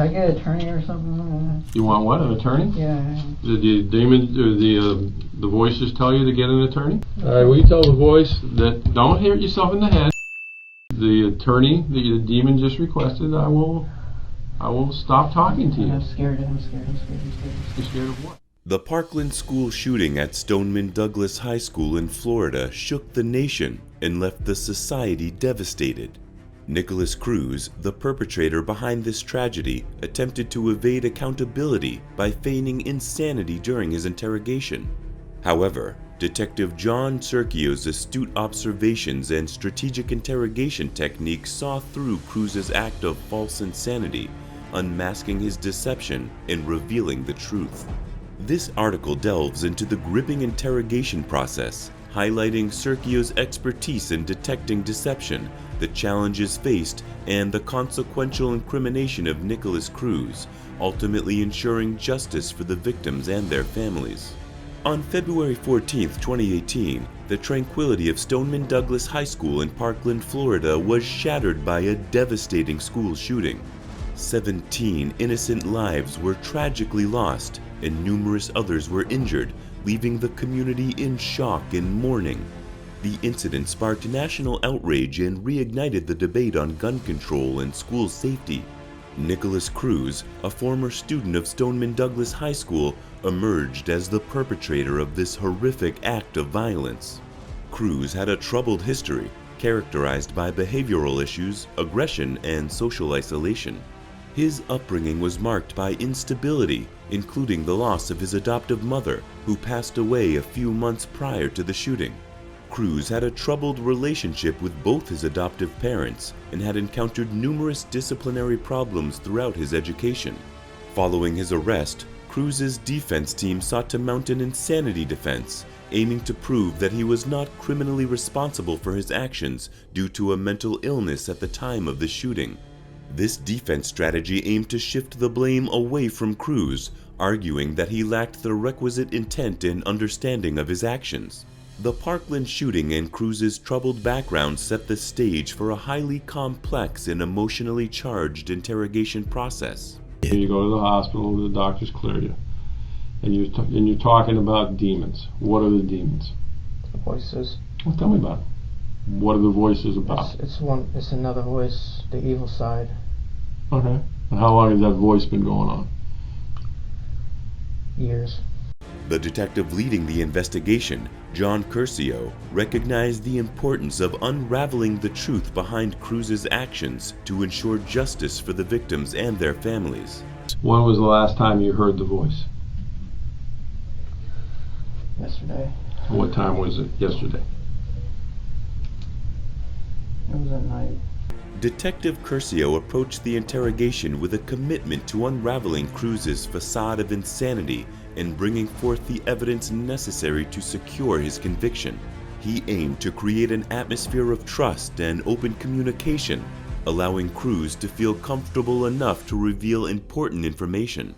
Can I get an attorney or something? You want what, an attorney? Yeah. Did the demon, the voices tell you to get an attorney? All right, will you tell the voice that don't hit yourself in the head? The attorney the demon just requested, I will stop talking to you. I'm scared. You're scared of what? The Parkland school shooting at Stoneman Douglas High School in Florida shook the nation and left the society devastated. Nicholas Cruz, the perpetrator behind this tragedy, attempted to evade accountability by feigning insanity during his interrogation. However, Detective John Curcio's astute observations and strategic interrogation techniques saw through Cruz's act of false insanity, unmasking his deception and revealing the truth. This article delves into the gripping interrogation process, highlighting Curcio's expertise in detecting deception, the challenges faced, and the consequential incrimination of Nicholas Cruz, ultimately ensuring justice for the victims and their families. On February 14, 2018, the tranquility of Stoneman Douglas High School in Parkland, Florida was shattered by a devastating school shooting. 17 innocent lives were tragically lost, and numerous others were injured, leaving the community in shock and mourning. The incident sparked national outrage and reignited the debate on gun control and school safety. Nicholas Cruz, a former student of Stoneman Douglas High School, emerged as the perpetrator of this horrific act of violence. Cruz had a troubled history, characterized by behavioral issues, aggression, and social isolation. His upbringing was marked by instability, including the loss of his adoptive mother, who passed away a few months prior to the shooting. Cruz had a troubled relationship with both his adoptive parents and had encountered numerous disciplinary problems throughout his education. Following his arrest, Cruz's defense team sought to mount an insanity defense, aiming to prove that he was not criminally responsible for his actions due to a mental illness at the time of the shooting. This defense strategy aimed to shift the blame away from Cruz, arguing that he lacked the requisite intent and understanding of his actions. The Parkland shooting and Cruz's troubled background set the stage for a highly complex and emotionally charged interrogation process. You go to the hospital, the doctors clear you, and you're talking about demons. What are the demons? The voices. Well, tell me about it. What are the voices about? It's another voice, the evil side. Okay. And how long has that voice been going on? Years. The detective leading the investigation, John Curcio, recognized the importance of unraveling the truth behind Cruz's actions to ensure justice for the victims and their families. When was the last time you heard the voice? Yesterday. What time was it yesterday? It was at night. Detective Curcio approached the interrogation with a commitment to unraveling Cruz's facade of insanity and bringing forth the evidence necessary to secure his conviction. He aimed to create an atmosphere of trust and open communication, allowing Cruz to feel comfortable enough to reveal important information.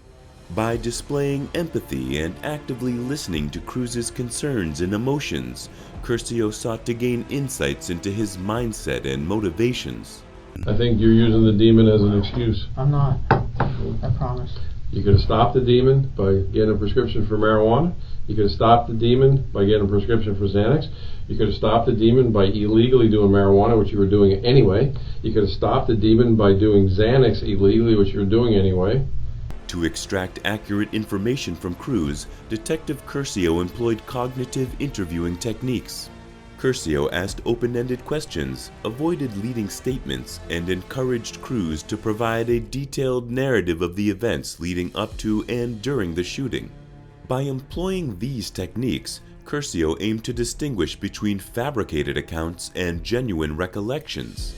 By displaying empathy and actively listening to Cruz's concerns and emotions, Curcio sought to gain insights into his mindset and motivations. I think you're using the demon as an excuse. I'm not. I promise. You could have stopped the demon by getting a prescription for marijuana. You could have stopped the demon by getting a prescription for Xanax. You could have stopped the demon by illegally doing marijuana, which you were doing anyway. You could have stopped the demon by doing Xanax illegally, which you were doing anyway. To extract accurate information from Cruz, Detective Curcio employed cognitive interviewing techniques. Curcio asked open-ended questions, avoided leading statements, and encouraged Cruz to provide a detailed narrative of the events leading up to and during the shooting. By employing these techniques, Curcio aimed to distinguish between fabricated accounts and genuine recollections.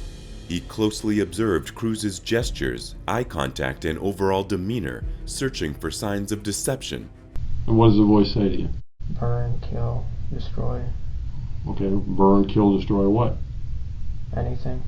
He closely observed Cruz's gestures, eye contact, and overall demeanor, searching for signs of deception. And what does the voice say to you? Burn, kill, destroy. Okay, burn, kill, destroy what? Anything.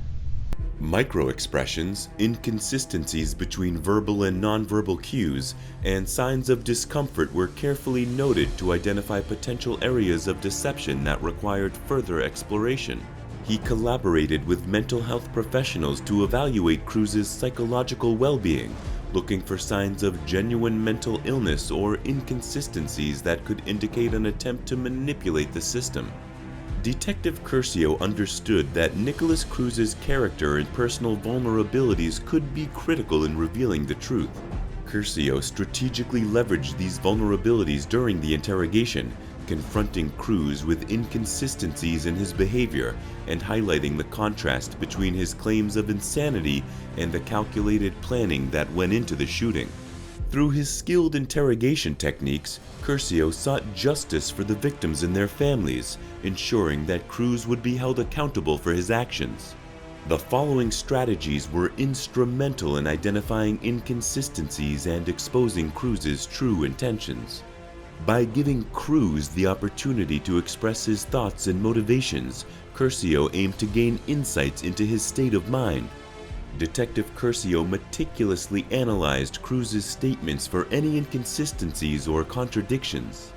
Micro-expressions, inconsistencies between verbal and nonverbal cues, and signs of discomfort were carefully noted to identify potential areas of deception that required further exploration. He collaborated with mental health professionals to evaluate Cruz's psychological well-being, looking for signs of genuine mental illness or inconsistencies that could indicate an attempt to manipulate the system. Detective Curcio understood that Nicholas Cruz's character and personal vulnerabilities could be critical in revealing the truth. Curcio strategically leveraged these vulnerabilities during the interrogation, confronting Cruz with inconsistencies in his behavior and highlighting the contrast between his claims of insanity and the calculated planning that went into the shooting. Through his skilled interrogation techniques, Curcio sought justice for the victims and their families, ensuring that Cruz would be held accountable for his actions. The following strategies were instrumental in identifying inconsistencies and exposing Cruz's true intentions. By giving Cruz the opportunity to express his thoughts and motivations, Curcio aimed to gain insights into his state of mind. Detective Curcio meticulously analyzed Cruz's statements for any inconsistencies or contradictions.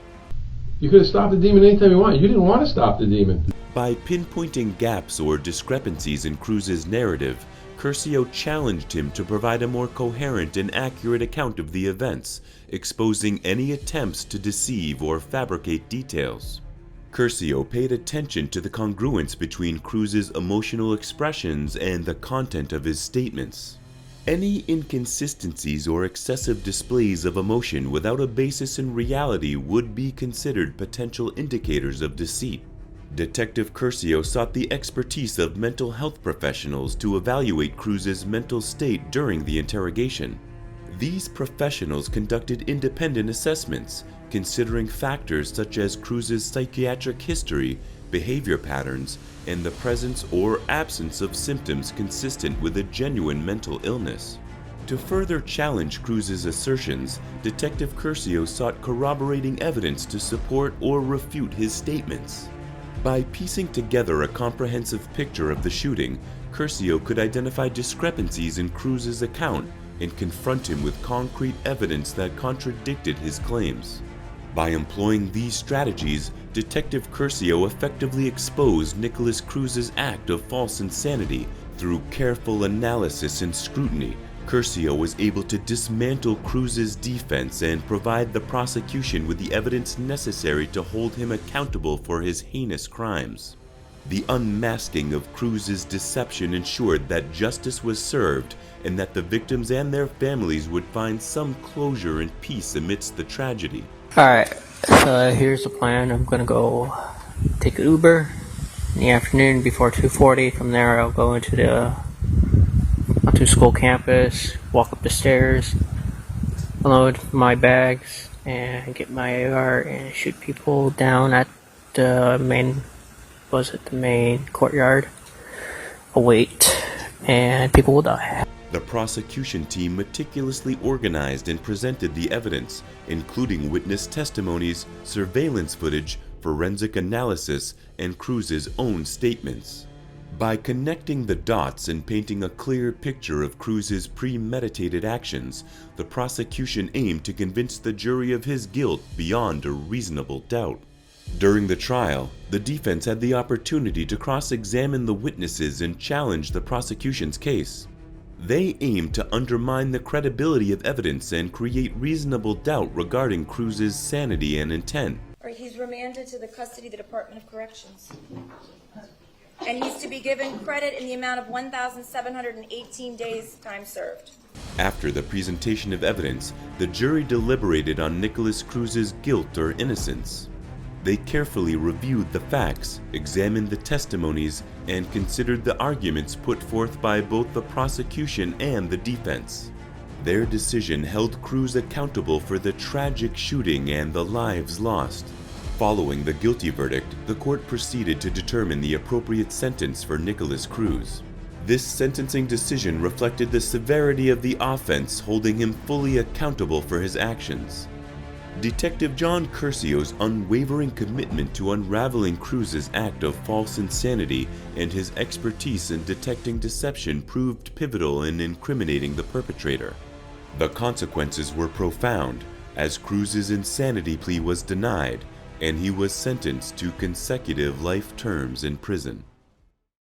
You could have stopped the demon anytime you wanted. You didn't want to stop the demon. By pinpointing gaps or discrepancies in Cruz's narrative, Curcio challenged him to provide a more coherent and accurate account of the events, exposing any attempts to deceive or fabricate details. Curcio paid attention to the congruence between Cruz's emotional expressions and the content of his statements. Any inconsistencies or excessive displays of emotion without a basis in reality would be considered potential indicators of deceit. Detective Curcio sought the expertise of mental health professionals to evaluate Cruz's mental state during the interrogation. These professionals conducted independent assessments, considering factors such as Cruz's psychiatric history, behavior patterns, and the presence or absence of symptoms consistent with a genuine mental illness. To further challenge Cruz's assertions, Detective Curcio sought corroborating evidence to support or refute his statements. By piecing together a comprehensive picture of the shooting, Curcio could identify discrepancies in Cruz's account and confront him with concrete evidence that contradicted his claims. By employing these strategies, Detective Curcio effectively exposed Nicholas Cruz's act of false insanity. Through careful analysis and scrutiny, Curcio was able to dismantle Cruz's defense and provide the prosecution with the evidence necessary to hold him accountable for his heinous crimes. The unmasking of Cruz's deception ensured that justice was served and that the victims and their families would find some closure and peace amidst the tragedy. Alright, so here's the plan. I'm gonna go take an Uber in the afternoon before 2:40. From there I'll go into the school campus, walk up the stairs, unload my bags, and get my AR and shoot people down at the main courtyard. I'll wait, and people will die. The prosecution team meticulously organized and presented the evidence, including witness testimonies, surveillance footage, forensic analysis, and Cruz's own statements. By connecting the dots and painting a clear picture of Cruz's premeditated actions, the prosecution aimed to convince the jury of his guilt beyond a reasonable doubt. During the trial, the defense had the opportunity to cross-examine the witnesses and challenge the prosecution's case. They aimed to undermine the credibility of evidence and create reasonable doubt regarding Cruz's sanity and intent. He's remanded to the custody of the Department of Corrections. And he's to be given credit in the amount of 1,718 days time served. After the presentation of evidence, the jury deliberated on Nicholas Cruz's guilt or innocence. They carefully reviewed the facts, examined the testimonies, and considered the arguments put forth by both the prosecution and the defense. Their decision held Cruz accountable for the tragic shooting and the lives lost. Following the guilty verdict, the court proceeded to determine the appropriate sentence for Nicholas Cruz. This sentencing decision reflected the severity of the offense, holding him fully accountable for his actions. Detective John Curcio's unwavering commitment to unraveling Cruz's act of false insanity and his expertise in detecting deception proved pivotal in incriminating the perpetrator. The consequences were profound, as Cruz's insanity plea was denied, and he was sentenced to consecutive life terms in prison.